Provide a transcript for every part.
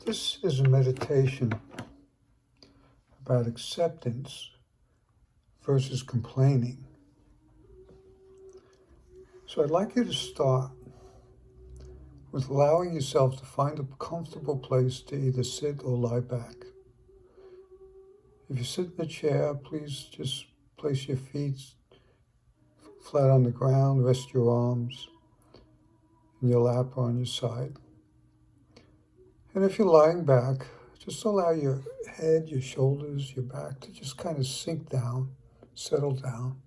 This is a meditation about acceptance versus complaining. So I'd like you to start with allowing yourself to find a comfortable place to either sit or lie back. If you sit in a chair, please just place your feet flat on the ground, rest your arms in your lap or on your side. And if you're lying back, just allow your head, your shoulders, your back to just kind of sink down, settle down.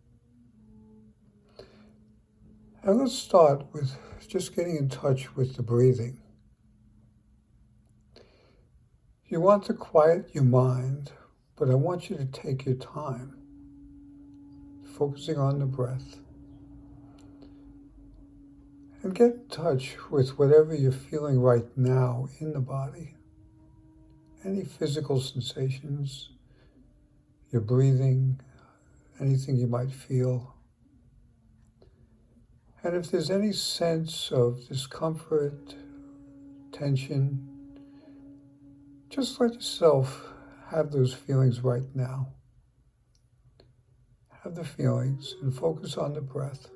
And let's start with just getting in touch with the breathing. You want to quiet your mind, but I want you to take your time, focusing on the breath. And get in touch with whatever you're feeling right now in the body. Any physical sensations, your breathing, anything you might feel. And if there's any sense of discomfort, tension, just let yourself have those feelings right now. Have the feelings and focus on the breath.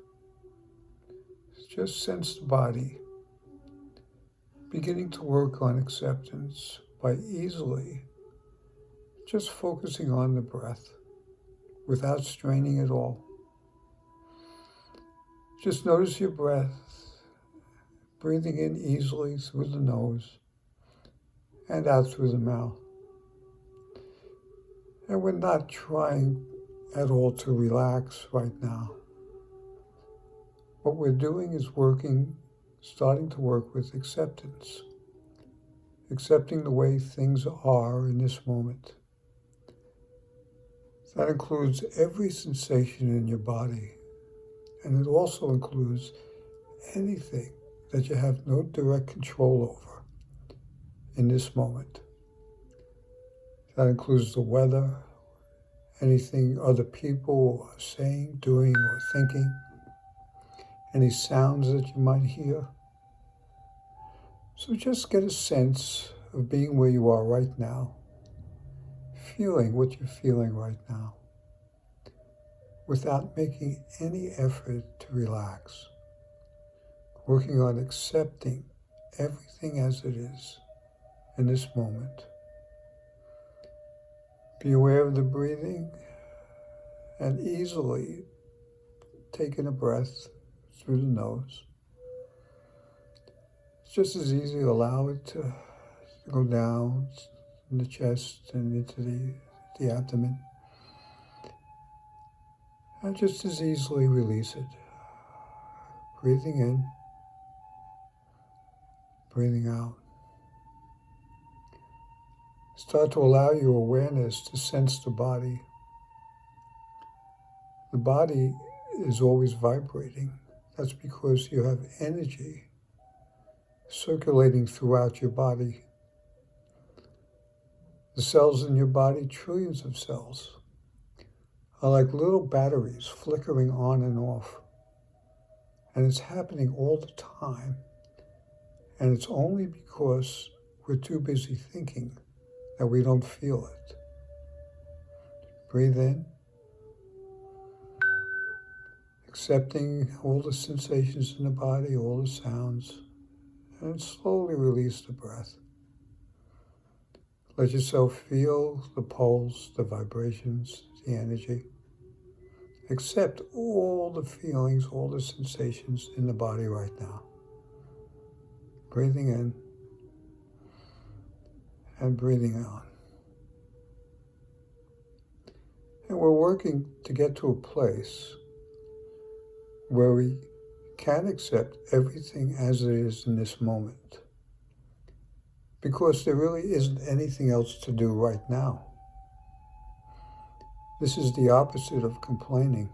Just sense the body beginning to work on acceptance by easily just focusing on the breath without straining at all. Just notice your breath, breathing in easily through the nose and out through the mouth. And we're not trying at all to relax right now. What we're doing is starting to work with acceptance, accepting the way things are in this moment. That includes every sensation in your body, and it also includes anything that you have no direct control over in this moment. That includes the weather, anything other people are saying, doing, or thinking, any sounds that you might hear. So just get a sense of being where you are right now, feeling what you're feeling right now, without making any effort to relax, working on accepting everything as it is in this moment. Be aware of the breathing and easily taking a breath through the nose. It's just as easy to allow it to go down in the chest and into the abdomen. And just as easily release it. Breathing in, breathing out. Start to allow your awareness to sense the body. The body is always vibrating. That's because you have energy circulating throughout your body. The cells in your body, trillions of cells, are like little batteries flickering on and off. And it's happening all the time. And it's only because we're too busy thinking that we don't feel it. Breathe in, accepting all the sensations in the body, all the sounds, and slowly release the breath. Let yourself feel the pulse, the vibrations, the energy. Accept all the feelings, all the sensations in the body right now. Breathing in and breathing out. And we're working to get to a place where we can accept everything as it is in this moment. Because there really isn't anything else to do right now. This is the opposite of complaining.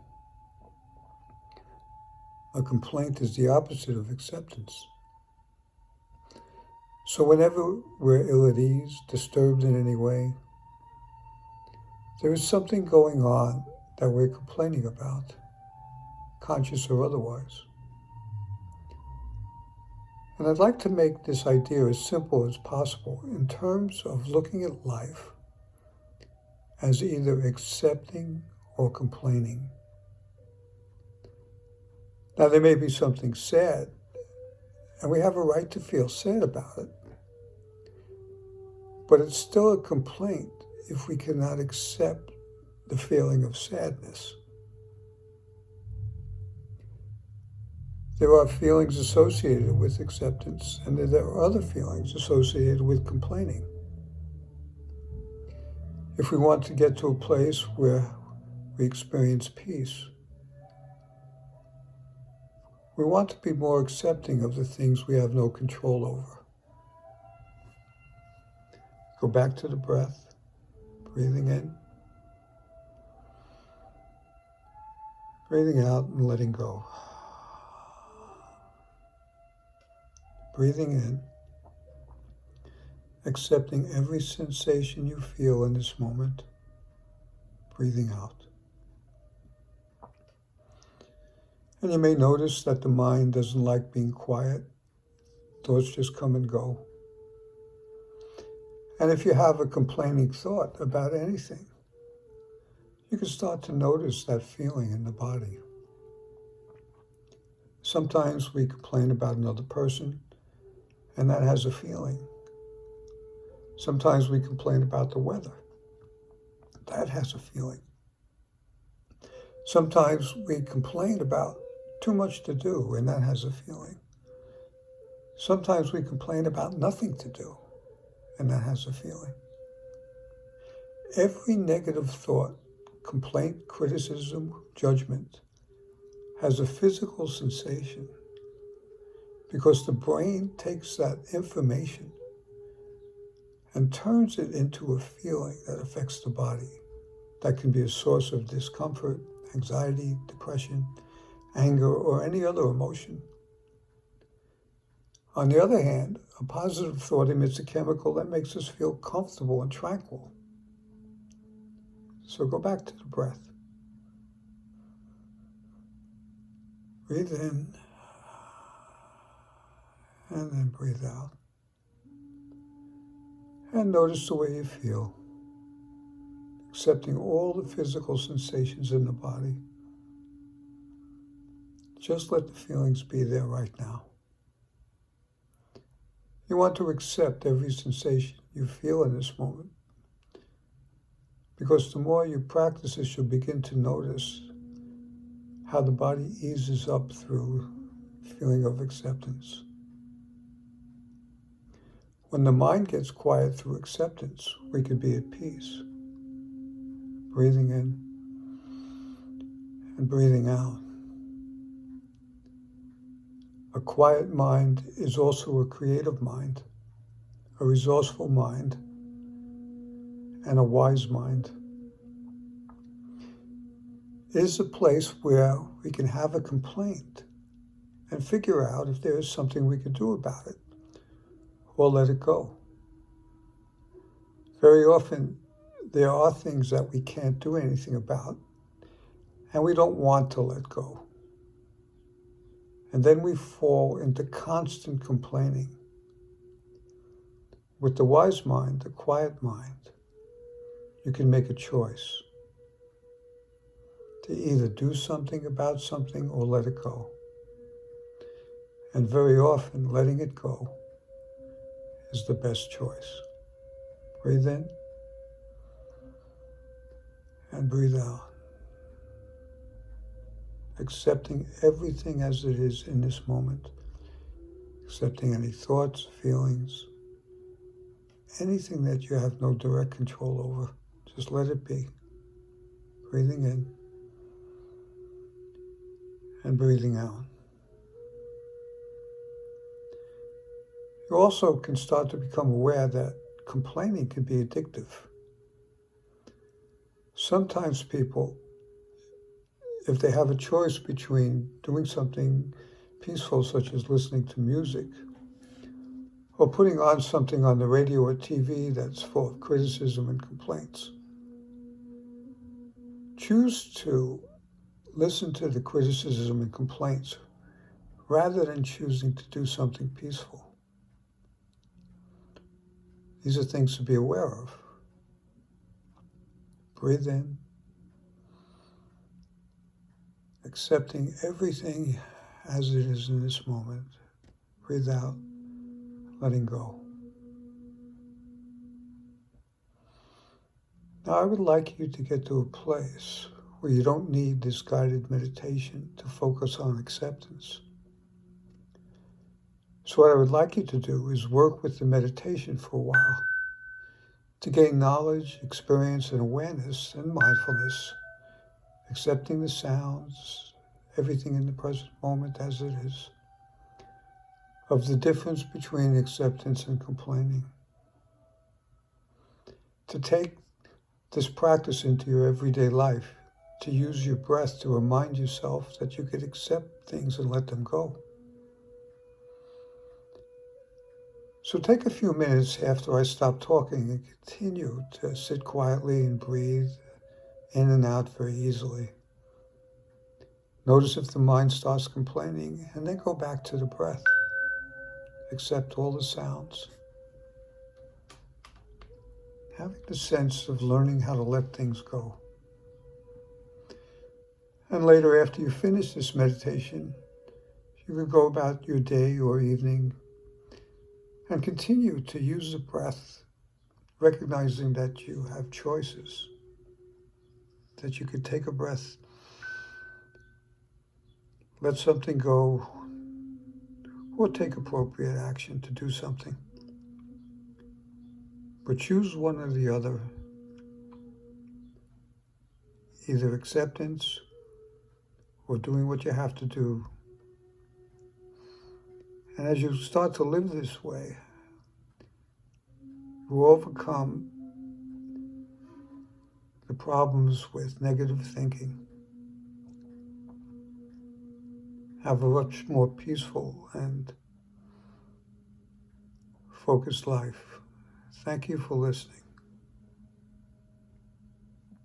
A complaint is the opposite of acceptance. So whenever we're ill at ease, disturbed in any way, there is something going on that we're complaining about, conscious or otherwise. And I'd like to make this idea as simple as possible in terms of looking at life as either accepting or complaining. Now, there may be something sad, and we have a right to feel sad about it, but it's still a complaint if we cannot accept the feeling of sadness. There are feelings associated with acceptance, and there are other feelings associated with complaining. If we want to get to a place where we experience peace, we want to be more accepting of the things we have no control over. Go back to the breath, breathing in, breathing out, and letting go. Breathing in, accepting every sensation you feel in this moment. Breathing out. And you may notice that the mind doesn't like being quiet. Thoughts just come and go. And if you have a complaining thought about anything, you can start to notice that feeling in the body. Sometimes we complain about another person, and that has a feeling. Sometimes we complain about the weather. That has a feeling. Sometimes we complain about too much to do, and that has a feeling. Sometimes we complain about nothing to do, and that has a feeling. Every negative thought, complaint, criticism, judgment has a physical sensation, because the brain takes that information and turns it into a feeling that affects the body. That can be a source of discomfort, anxiety, depression, anger, or any other emotion. On the other hand, a positive thought emits a chemical that makes us feel comfortable and tranquil. So go back to the breath. Breathe in, and then breathe out. And notice the way you feel, accepting all the physical sensations in the body. Just let the feelings be there right now. You want to accept every sensation you feel in this moment, because the more you practice this, you'll begin to notice how the body eases up through feeling of acceptance. When the mind gets quiet through acceptance, we can be at peace. Breathing in and breathing out. A quiet mind is also a creative mind, a resourceful mind, and a wise mind. It is a place where we can have a complaint and figure out if there is something we could do about it, or let it go. Very often, there are things that we can't do anything about, and we don't want to let go. And then we fall into constant complaining. With the wise mind, the quiet mind, you can make a choice to either do something about something or let it go. And very often, letting it go is the best choice. Breathe in and breathe out. Accepting everything as it is in this moment. Accepting any thoughts, feelings, anything that you have no direct control over. Just let it be. Breathing in and breathing out. You also can start to become aware that complaining can be addictive. Sometimes people, if they have a choice between doing something peaceful, such as listening to music, or putting on something on the radio or TV that's full of criticism and complaints, choose to listen to the criticism and complaints rather than choosing to do something peaceful. These are things to be aware of. Breathe in, accepting everything as it is in this moment. Breathe out, letting go. Now, I would like you to get to a place where you don't need this guided meditation to focus on acceptance. So what I would like you to do is work with the meditation for a while to gain knowledge, experience, and awareness and mindfulness, accepting the sounds, everything in the present moment as it is, of the difference between acceptance and complaining. To take this practice into your everyday life, to use your breath to remind yourself that you could accept things and let them go. So take a few minutes after I stop talking and continue to sit quietly and breathe in and out very easily. Notice if the mind starts complaining, and then go back to the breath. Accept all the sounds. Having the sense of learning how to let things go. And later, after you finish this meditation, you can go about your day or evening and continue to use the breath, recognizing that you have choices, that you could take a breath, let something go, or take appropriate action to do something. But choose one or the other, either acceptance or doing what you have to do. And as you start to live this way, you overcome the problems with negative thinking, have a much more peaceful and focused life. Thank you for listening.